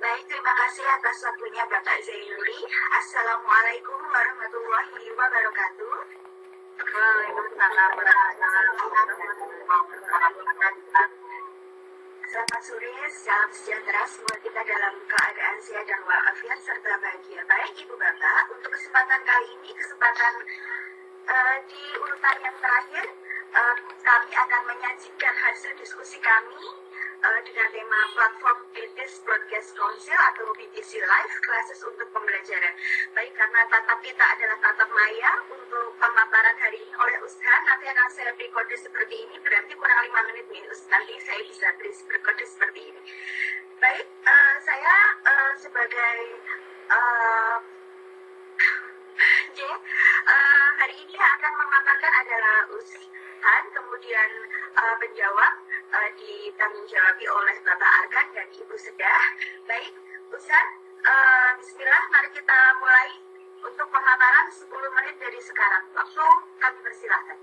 Baik, terima kasih atas waktunya Bapak Zainuri. Assalamualaikum warahmatullahi wabarakatuh. Waalaikumsalam warahmatullahi wabarakatuh. Selamat sore, salam sejahtera semua kita dalam keadaan sehat dan walafiat serta bahagia. Baik Ibu Bapak, untuk kesempatan kali ini, kesempatan di urutan yang terakhir, kami akan menyajikan hasil diskusi kami dengan tema platform British Broadcast Council atau BBC Live Classes untuk pembelajaran. Baik, karena tatap kita adalah tatap maya, untuk pemaparan hari ini oleh Ustaz nanti akan saya berkode seperti ini, berarti kurang 5 menit nih nanti saya bisa berkode seperti ini. Baik, saya sebagai hari ini akan memaparkan adalah Ustaz, kemudian penjawab ditanggung jawabi oleh Bapak Arkan dan Ibu Sedah. Baik, Ustaz, bismillah, mari kita mulai untuk pemaparan 10 menit dari sekarang. Waktu kami persilahkan.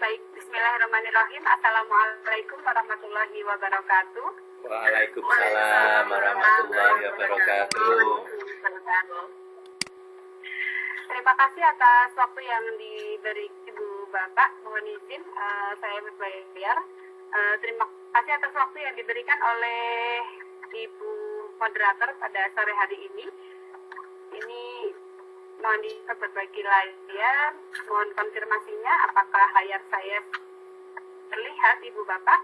Baik, bismillahirrahmanirrahim. Assalamualaikum warahmatullahi wabarakatuh. Waalaikumsalam warahmatullahi wabarakatuh. Terima kasih atas waktu yang diberi Ibu Bapak. Mohon izin saya berbayar. Terima kasih atas waktu yang diberikan oleh Ibu moderator pada sore hari ini. Ini mohon berbagi layar. Mohon konfirmasinya apakah layar saya terlihat Ibu Bapak?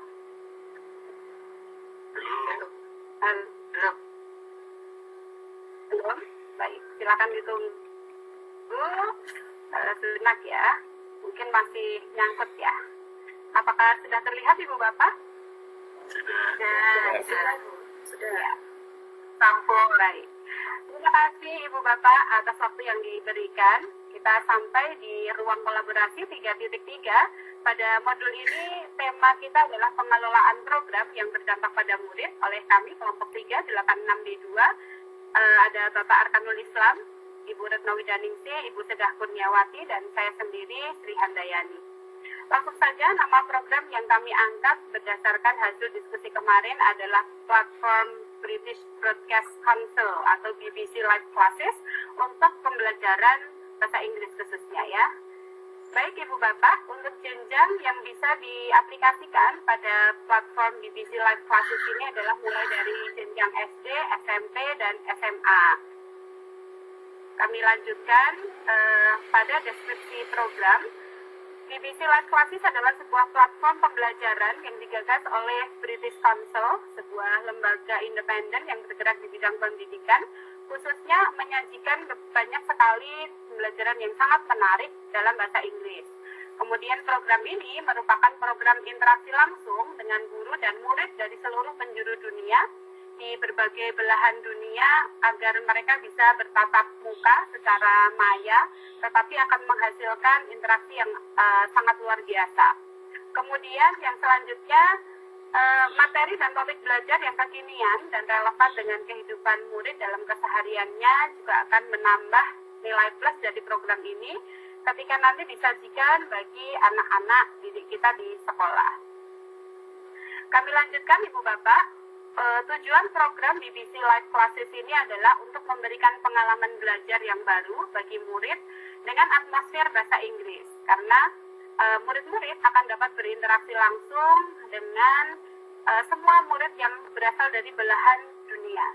Belum. Baik, silakan ditunggu sejenak ya. Mungkin masih nyangkut ya. Apakah sudah terlihat Ibu Bapak? Sudah. Ya. Sambung. Baik. Terima kasih Ibu Bapak atas waktu yang diberikan. Kita sampai di ruang kolaborasi 3.3. Pada modul ini tema kita adalah pengelolaan program yang berdampak pada murid oleh kami kelompok 3 86D2. Ada Bapak Arkanul Islam, Ibu Retno Widaningsih, Ibu Sedah Kurniawati, dan saya sendiri Sri Handayani. Langsung saja, nama program yang kami angkat berdasarkan hasil diskusi kemarin adalah platform British Broadcast Council atau BBC Live Classes untuk pembelajaran bahasa Inggris khususnya ya. Baik Ibu Bapak, untuk jenjang yang bisa diaplikasikan pada platform BBC Live Classes ini adalah mulai dari jenjang SD, SMP, dan SMA. Kami lanjutkan pada deskripsi program. BBC Live Classes adalah sebuah platform pembelajaran yang digagas oleh British Council, sebuah lembaga independen yang bergerak di bidang pendidikan, khususnya menyajikan banyak sekali pembelajaran yang sangat menarik dalam bahasa Inggris. Kemudian program ini merupakan program interaksi langsung dengan guru dan murid dari seluruh penjuru dunia, di berbagai belahan dunia agar mereka bisa bertatap muka secara maya, tetapi akan menghasilkan interaksi yang sangat luar biasa. Kemudian yang selanjutnya, materi dan topik belajar yang kekinian dan relevan dengan kehidupan murid dalam kesehariannya juga akan menambah nilai plus dari program ini ketika nanti disajikan bagi anak-anak didik kita di sekolah. Kami lanjutkan Ibu Bapak. Tujuan program BBC Live Classes ini adalah untuk memberikan pengalaman belajar yang baru bagi murid dengan atmosfer bahasa Inggris, karena murid-murid akan dapat berinteraksi langsung dengan semua murid yang berasal dari belahan dunia.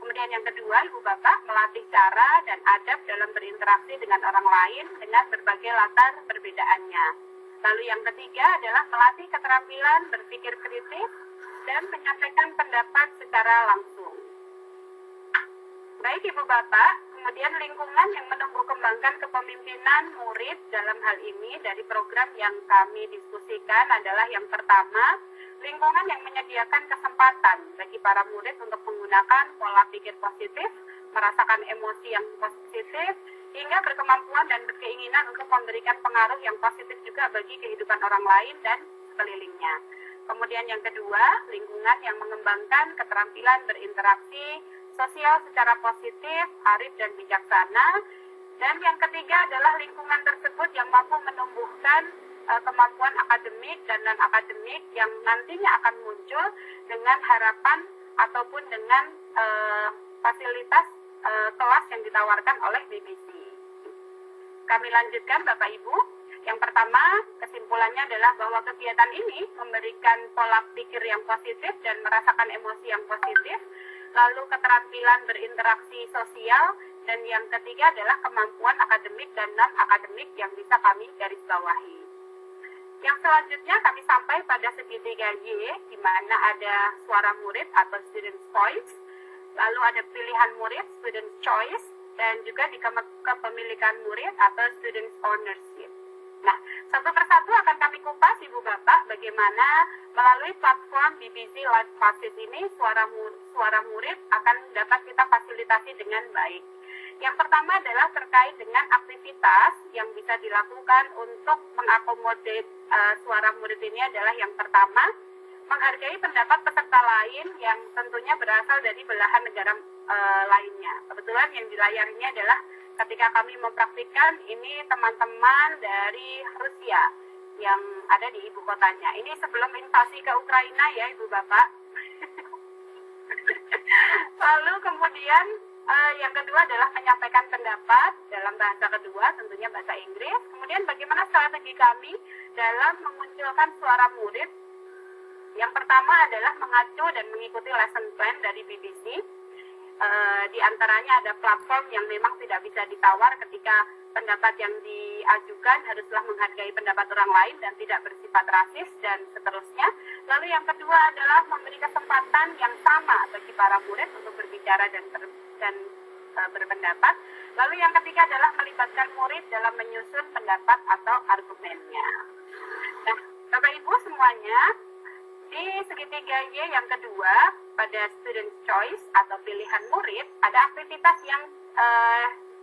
Kemudian yang kedua, Ibu Bapak, melatih cara dan adab dalam berinteraksi dengan orang lain dengan berbagai latar perbedaannya. Lalu yang ketiga adalah melatih keterampilan berpikir kritis dan menyampaikan pendapat secara langsung. Baik Ibu Bapak, kemudian lingkungan yang menumbuh kembangkan kepemimpinan murid dalam hal ini dari program yang kami diskusikan adalah yang pertama, lingkungan yang menyediakan kesempatan bagi para murid untuk menggunakan pola pikir positif, merasakan emosi yang positif, hingga berkemampuan dan berkeinginan untuk memberikan pengaruh yang positif juga bagi kehidupan orang lain dan sekelilingnya. Kemudian yang kedua, lingkungan yang mengembangkan keterampilan berinteraksi sosial secara positif, arif dan bijaksana. Dan yang ketiga adalah lingkungan tersebut yang mampu menumbuhkan kemampuan akademik dan non-akademik yang nantinya akan muncul dengan harapan ataupun dengan fasilitas kelas yang ditawarkan oleh BBC. Kami lanjutkan Bapak Ibu. Yang pertama, kesimpulannya adalah bahwa kegiatan ini memberikan pola pikir yang positif dan merasakan emosi yang positif, lalu keterampilan berinteraksi sosial, dan yang ketiga adalah kemampuan akademik dan non-akademik yang bisa kami garis bawahi. Yang selanjutnya kami sampai pada segitiga Y, di mana ada suara murid atau student voice, lalu ada pilihan murid, student choice, dan juga di kepemilikan murid atau student ownership. Nah, satu persatu akan kami kupas Ibu Bapak bagaimana melalui platform BBC Live Classes ini suara murid akan dapat kita fasilitasi dengan baik. Yang pertama adalah terkait dengan aktivitas yang bisa dilakukan untuk mengakomodir suara murid ini adalah yang pertama, menghargai pendapat peserta lain yang tentunya berasal dari belahan negara lainnya. Kebetulan yang di layar ini adalah ketika kami mempraktikkan ini teman-teman dari Rusia yang ada di ibu kotanya. Ini sebelum invasi ke Ukraina ya Ibu Bapak. Lalu kemudian yang kedua adalah menyampaikan pendapat dalam bahasa kedua, tentunya bahasa Inggris. Kemudian bagaimana strategi kami dalam memunculkan suara murid. Yang pertama adalah mengacu dan mengikuti lesson plan dari BBC. Di antaranya ada platform yang memang tidak bisa ditawar ketika pendapat yang diajukan haruslah menghargai pendapat orang lain dan tidak bersifat rasis dan seterusnya. Lalu yang kedua adalah memberi kesempatan yang sama bagi para murid untuk berbicara dan berpendapat. Lalu yang ketiga adalah melibatkan murid dalam menyusun pendapat atau argumennya. Nah, Bapak Ibu semuanya, di segitiga Y yang kedua, pada student choice atau pilihan murid, ada aktivitas yang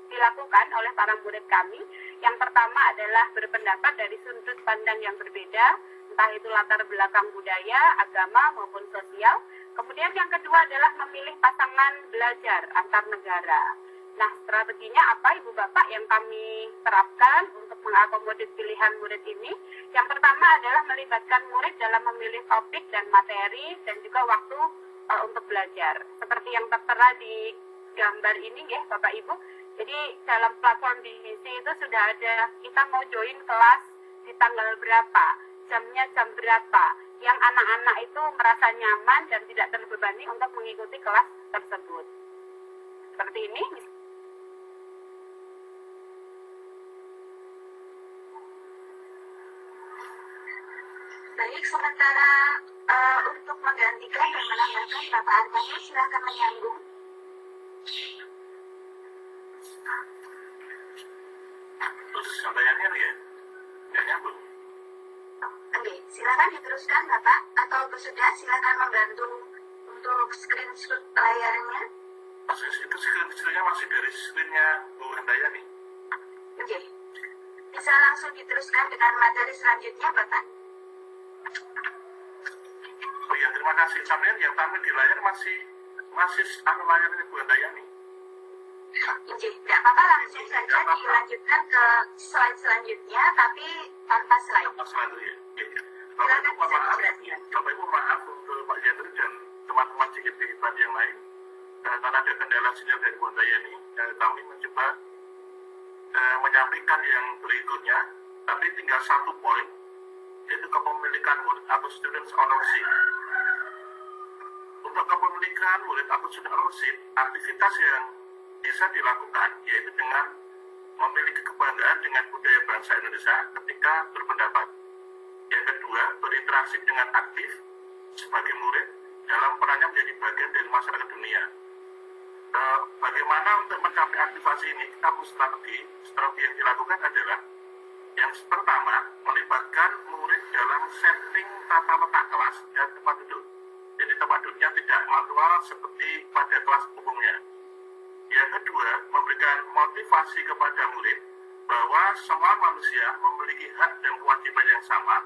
dilakukan oleh para murid kami. Yang pertama adalah berpendapat dari sudut pandang yang berbeda, entah itu latar belakang budaya, agama, maupun sosial. Kemudian yang kedua adalah memilih pasangan belajar antar negara. Nah, strateginya apa Ibu Bapak yang kami terapkan untuk mengakomodir pilihan murid ini? Yang pertama adalah melibatkan murid dalam memilih topik dan materi dan juga waktu untuk belajar. Seperti yang tertera di gambar ini ya Bapak Ibu. Jadi dalam platform BBC itu sudah ada kita mau join kelas di tanggal berapa, jamnya jam berapa, yang anak-anak itu merasa nyaman dan tidak terbebani untuk mengikuti kelas tersebut. Seperti ini. Baik, sementara untuk menggantikan dan menambahkan Bapak Artanya, silakan menyambung. Terus sampaiannya ya? Nggak nyambung. Oke, silakan diteruskan Bapak, atau sudah silakan membantu untuk screenshot layarnya. Maksudnya itu screen-nya masih dari screen-nya Bu Handayani. Oke, bisa langsung diteruskan dengan materi selanjutnya Bapak. Oh iya, terima kasih. Sampaian yang tampil di layar masih layarnya Bu Handayani. Oke, tidak apa-apa, langsung saja dilanjutkan ke slide selanjutnya, tapi tanpa slide. Selanjutnya. Bapak Ibu maaf, Bapak Ibu maaf untuk Pak Jendri dan teman-teman CGP tadi yang lain. Karena ada kendala sinyal dari Bu Handayani, kami mencoba menyampaikan yang berikutnya, tapi tinggal satu poin, yaitu kepemilikan murid atau student ownership. Untuk kepemilikan murid atau student ownership, aktivitas yang bisa dilakukan yaitu dengan memiliki kebanggaan dengan budaya bangsa Indonesia ketika berpendapat. Yang kedua, berinteraksi dengan aktif sebagai murid dalam perannya menjadi bagian dari masyarakat dunia. Bagaimana untuk mencapai aktivasi ini? Kita perlu strategi. Strategi yang dilakukan adalah yang pertama, melibatkan murid dalam setting tata letak kelas dan tempat duduk. Jadi tempat duduknya tidak manual seperti pada kelas umumnya. Yang kedua, memberikan motivasi kepada murid bahwa semua manusia memiliki hak dan kewajiban yang sama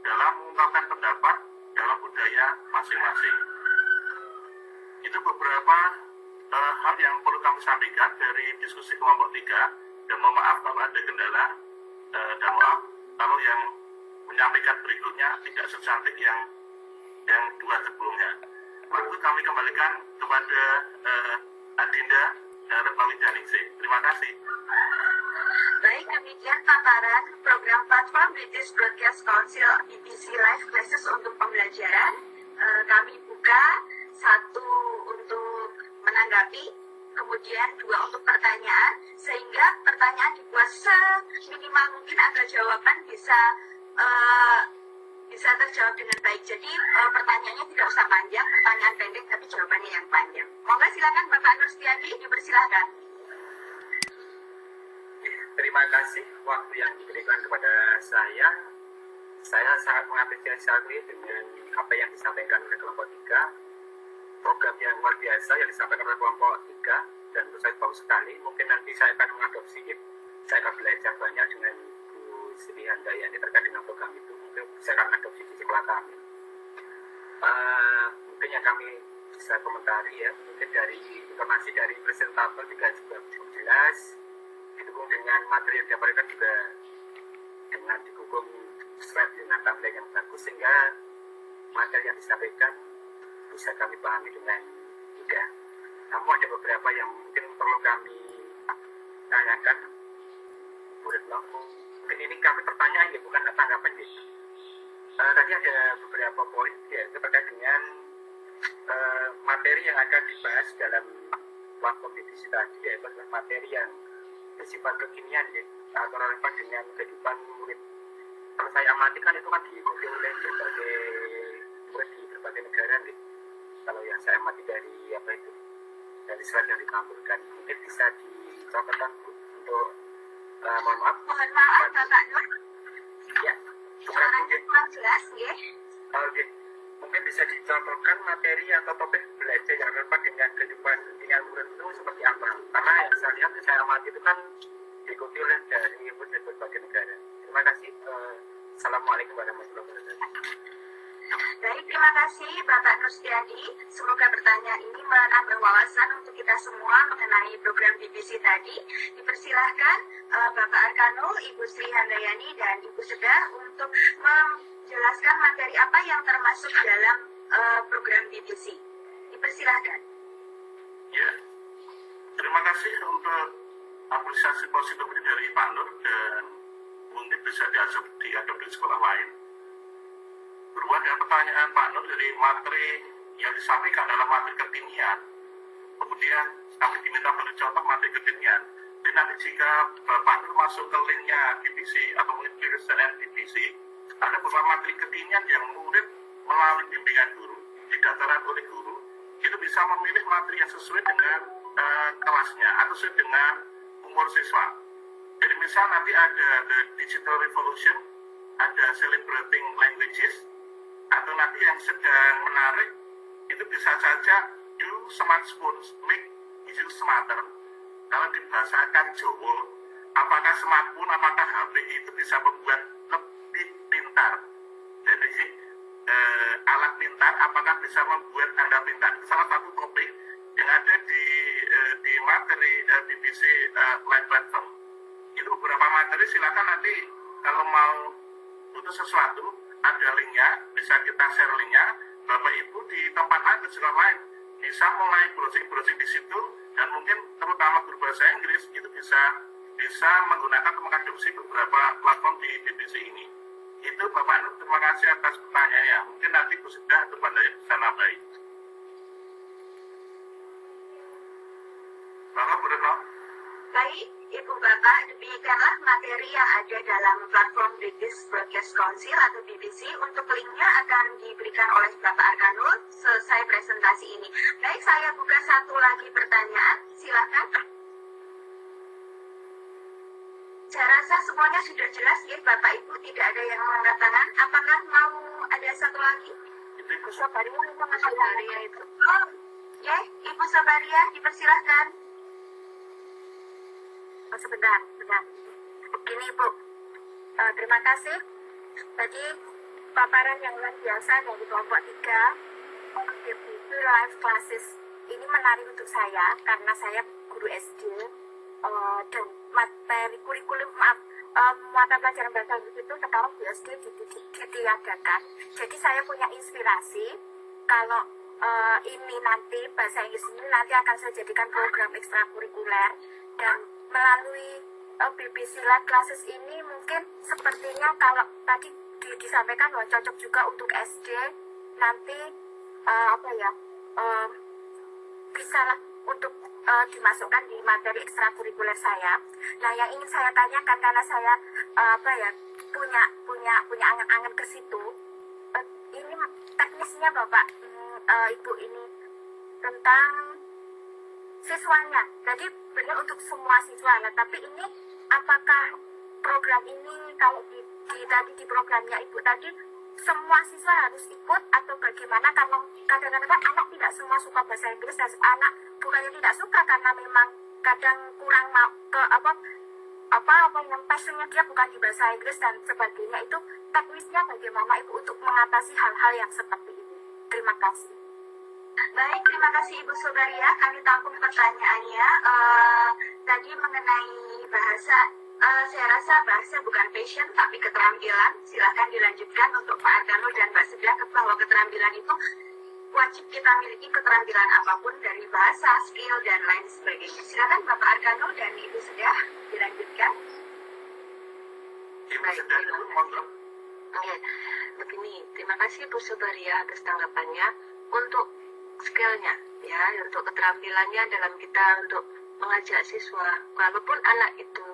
dalam mengungkapkan pendapat dalam budaya masing-masing. Itu beberapa hal yang perlu kami sampaikan dari diskusi kelompok 3, dan mohon maaf kalau ada kendala, dan maaf kalau yang menyampaikan berikutnya tidak secantik yang dua sebelumnya. waktu kami kembalikan kepada Adinda Retmawi Janingsih. Terima kasih. Baik, demikian paparan program platform British Broadcast Council BBC Live Classes untuk pembelajaran. Kami buka satu untuk menanggapi, kemudian dua untuk pertanyaan, sehingga pertanyaan dibuat seminimal mungkin agar jawaban bisa terjawab dengan baik. Jadi pertanyaannya tidak usah panjang, pertanyaan pendek tapi jawabannya yang panjang. Monggo silakan Bapak Nur Setiadi, dipersilakan. Terima kasih waktu yang diberikan kepada saya. Saya sangat mengapresiasi dengan apa yang disampaikan oleh kelompok 3. Program yang luar biasa yang disampaikan oleh kelompok 3 dan menurut saya bagus sekali. Mungkin nanti saya akan mengadopsi, saya akan belajar banyak dengan Bu Sri Handayani terkait dengan program itu. Mungkin saya akan adopsi di sekolah kami. Mungkin yang kami bisa komentari ya, mungkin dari informasi dari presentator juga cukup jelas, didukung dengan materi yang diberikan juga dengan didukung slide dengan tampilan yang bagus, sehingga materi yang disampaikan bisa kami pahami dengan mudah. Namun ada beberapa yang mungkin perlu kami tanyakan. Mungkin ini kami pertanyaan ya, bukan tanggapan ya. Tadi ada beberapa poin ya terkait dengan materi yang akan dibahas dalam platform BBC tadi, yaitu materi yang bersifat kekinian ya, atau relevan dengan kehidupan murid. Kalau saya amati kan itu kan diikuti oleh berbagai murid di berbagai negara nih. Kalau yang saya amati dari slide yang ditampilkan, mungkin bisa dicontohkan untuk mohon maaf Bapak Nur. ya, Suaranya kurang jelas ya. Oke. Mungkin bisa dicontohkan materi atau topik belajar yang relevan dengan kehidupan dengan murid itu seperti apa? Karena yang saya lihat, saya amati itu kan diikuti oleh dari berbagai negara. Terima kasih. Assalamualaikum warahmatullahi wabarakatuh. Baik, terima kasih Bapak Nur Setiadi. Semoga pertanyaan ini menambah wawasan untuk kita semua mengenai program BBC tadi. Dipersilahkan Bapak Arkanul, Ibu Sri Handayani, dan Ibu Seda untuk menjelaskan materi apa yang termasuk dalam program BBC. Dipersilahkan. Ya, terima kasih untuk apresiasi positif ini dari Pak Nur, dan mungkin bisa diadopsi di sekolah lain. Berhubungan dengan pertanyaan Pak Nur, dari materi yang disampaikan adalah materi kekinian. Kemudian kami diminta beri contoh materi kekinian. Dan nanti jika Pak Nur masuk ke linknya BBC atau mungkin Pearson BBC, ada beberapa materi kekinian yang murid melalui bimbingan guru, didaftarkan oleh guru, itu bisa memilih materi yang sesuai dengan kelasnya atau sesuai dengan umur siswa. Jadi misal nanti ada The Digital Revolution, ada Celebrating Languages, atau nanti yang sedang menarik itu bisa saja Do Smartphones Make You Smarter. Kalau dibahasakan Jawa, apakah smartphone, apakah HP itu bisa membuat lebih pintar? Jadi alat pintar apakah bisa membuat Anda pintar? Itu salah satu topik yang ada di materi BBC Live Platform. Itu beberapa materi, silakan nanti kalau mau butuh sesuatu ada linknya, bisa kita share linknya. Bapak Ibu di tempat lain, di sekolah lain bisa mulai browsing di situ, dan mungkin terutama guru bahasa Inggris itu bisa menggunakan atau mengadopsi beberapa platform di BBC ini. Itu Bapak Nur, terima kasih atas pertanyaannya. Mungkin nanti sudah atau Bandaya bisa nambahin. Bapak Bu Retno. Baik, Ibu Bapak, demikianlah materi yang ada dalam platform British Broadcast Council atau BBC. Untuk linknya akan diberikan oleh Bapak Arkanul selesai presentasi ini. Baik, saya buka satu lagi pertanyaan. Silakan. Saya rasa semuanya sudah jelas ya, Bapak Ibu, tidak ada yang mengangkat tangan. Apakah mau ada satu lagi? Ibu Sabaria itu. Oh, ya, Ibu Sabaria, dipersilahkan. Oh, sebentar. Begini Bu, terima kasih. Tadi paparan yang luar biasa dari kelompok 3 BBC Live Classes ini menarik untuk saya karena saya guru SD dan materi kurikulum mata pelajaran bahasa Inggris itu sekarang di SD ditiadakan. Jadi saya punya inspirasi kalau ini nanti bahasa Inggris ini nanti akan saya jadikan program ekstrakurikuler, dan melalui BBC Live Classes ini mungkin sepertinya kalau tadi disampaikan bahwa cocok juga untuk SD, nanti bisa lah untuk dimasukkan di materi ekstrakurikuler saya. Nah, yang ingin saya tanyakan karena saya punya angan-angan ke situ, ini teknisnya Bapak Ibu ini tentang siswanya. Jadi benar untuk semua siswa, nah, tapi ini apakah program ini kalau tadi di programnya Ibu tadi semua siswa harus ikut atau bagaimana? Karena kadang-kadang anak tidak semua suka bahasa Inggris, dan anak bukannya tidak suka karena memang kadang kurang yang passionnya dia bukan di bahasa Inggris dan sebagainya. Itu teknisnya bagaimana Ibu untuk mengatasi hal-hal yang seperti ini? Terima kasih. Baik, terima kasih Ibu Sobaria. Kami tampung pertanyaannya. Tadi mengenai bahasa, saya rasa bahasa bukan passion tapi keterampilan. Silakan dilanjutkan untuk Pak Argano dan Mbak Sedah, bahwa keterampilan itu wajib kita miliki, keterampilan apapun dari bahasa, skill, dan lain sebagainya. Silakan Bapak Argano dan Ibu Sedah dilanjutkan. Ibu Sedah dulu, monggo. Oke, begini, terima kasih Bu Sobaria atas tanggapannya. Untuk skillnya, ya, untuk keterampilannya dalam kita untuk mengajak siswa, walaupun anak itu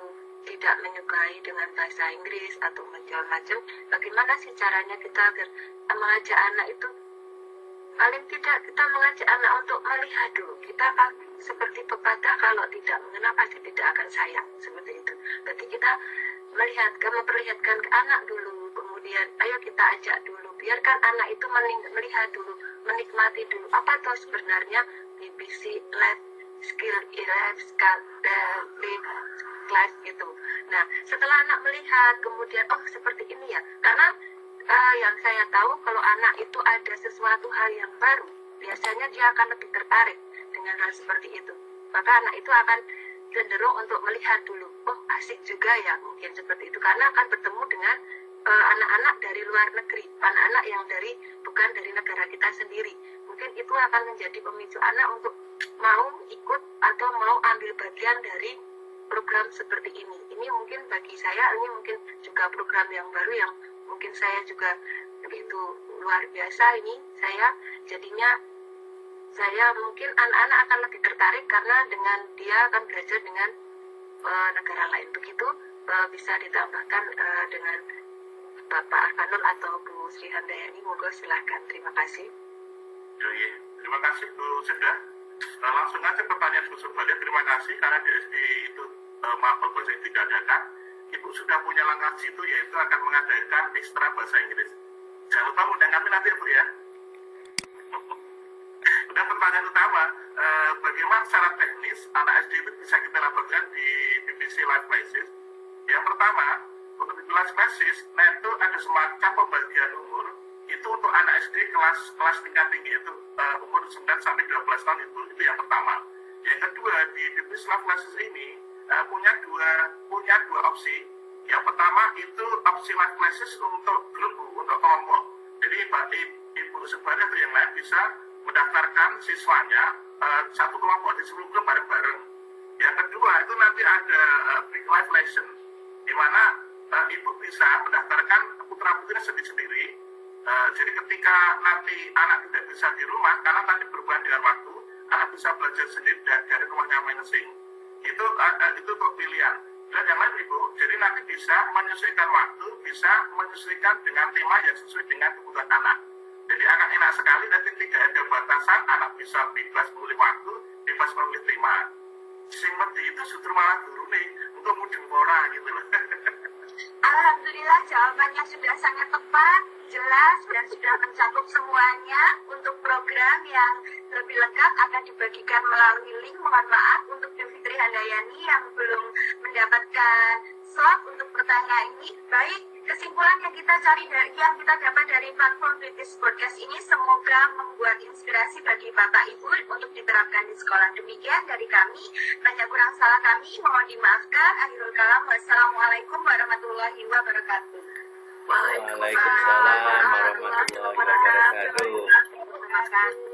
tidak menyukai dengan bahasa Inggris atau macam-macam, bagaimana sih caranya kita agar mengajak anak itu, paling tidak kita mengajak anak untuk melihat dulu. Kita kan seperti pepatah, kalau tidak mengenal pasti tidak akan sayang, seperti itu. Berarti kita memperlihatkan ke anak dulu, kemudian ayo kita ajak dulu, biarkan anak itu melihat dulu, menikmati dulu apa tuh sebenarnya BBC Live Skill Class gitu. Nah, setelah anak melihat, kemudian oh seperti ini ya, karena yang saya tahu kalau anak itu ada sesuatu hal yang baru, biasanya dia akan lebih tertarik dengan hal seperti itu. Maka anak itu akan cenderung untuk melihat dulu, oh asik juga ya, mungkin seperti itu, karena akan bertemu dengan anak-anak dari luar negeri, anak-anak yang bukan dari negara kita sendiri. Mungkin itu akan menjadi pemicu anak untuk mau ikut atau mau ambil bagian dari program seperti ini. Ini mungkin bagi saya, ini mungkin juga program yang baru yang mungkin saya juga begitu luar biasa ini. Saya mungkin anak-anak akan lebih tertarik karena dengan dia akan belajar dengan negara lain. Begitu bisa ditambahkan dengan Bapak Arkanul atau Bu Sri Handayani. Moga silakan. Terima kasih. Terima kasih Bu Sedah. Langsung aja pertanyaan Bu Sobaria. Terima kasih karena di SD itu mapel bahasa yang tidak adakan. Ibu sudah punya langkah situ, yaitu akan mengadakan ekstra bahasa Inggris. Jangan lupa undang kami nanti ya Bu ya. Udah pertanyaan utama, bagaimana secara teknis anak SD itu bisa kita lakukan di BBC Live Classes? Yang pertama, untuk BBC Live Classes, nah itu ada semacam pembagian umur. Itu untuk anak SD kelas tingkat tinggi, itu umur 9 sampai 12 tahun itu yang pertama. Yang kedua, di BBC Live Classes ini punya dua opsi. Yang pertama itu opsi Live Classes untuk grup, untuk kelompok. Jadi Ibu Sobaria atau yang lain bisa mendaftarkan siswanya satu kelompok di seluruh grup bareng-bareng. Yang kedua itu nanti ada big live lesson, di mana ibu bisa mendaftarkan putra-putrinya sendiri-sendiri. Jadi ketika nanti anak tidak bisa di rumah, karena nanti berhubungan dengan waktu, anak bisa belajar sendiri dari rumahnya masing-masing. Itu untuk pilihan. Dan yang lain ibu, jadi nanti bisa menyesuaikan waktu, bisa menyesuaikan dengan tema yang sesuai dengan kebutuhan anak. Jadi akan enak sekali, nanti tidak ada batasan, anak bisa bebas memilih waktu, bebas memilih tema. Sing penting itu justru malah guru nih, untuk mudeng ora gitu loh. Alhamdulillah jawabannya sudah sangat tepat, jelas, dan sudah mencakup semuanya. Untuk program yang lebih lengkap akan dibagikan melalui link. Mohon maaf untuk Bu Fitri Handayani yang belum mendapatkan slot untuk pertanyaan ini. Baik, kesimpulan yang kita dapat dari platform British Podcast ini semoga membuat inspirasi bagi Bapak Ibu untuk diterapkan di sekolah. Demikian dari kami, banyak kurang salah kami, mohon dimaafkan. Akhirul kalam, wassalamualaikum warahmatullahi wabarakatuh. Waalaikumsalam warahmatullahi wabarakatuh. Terima kasih.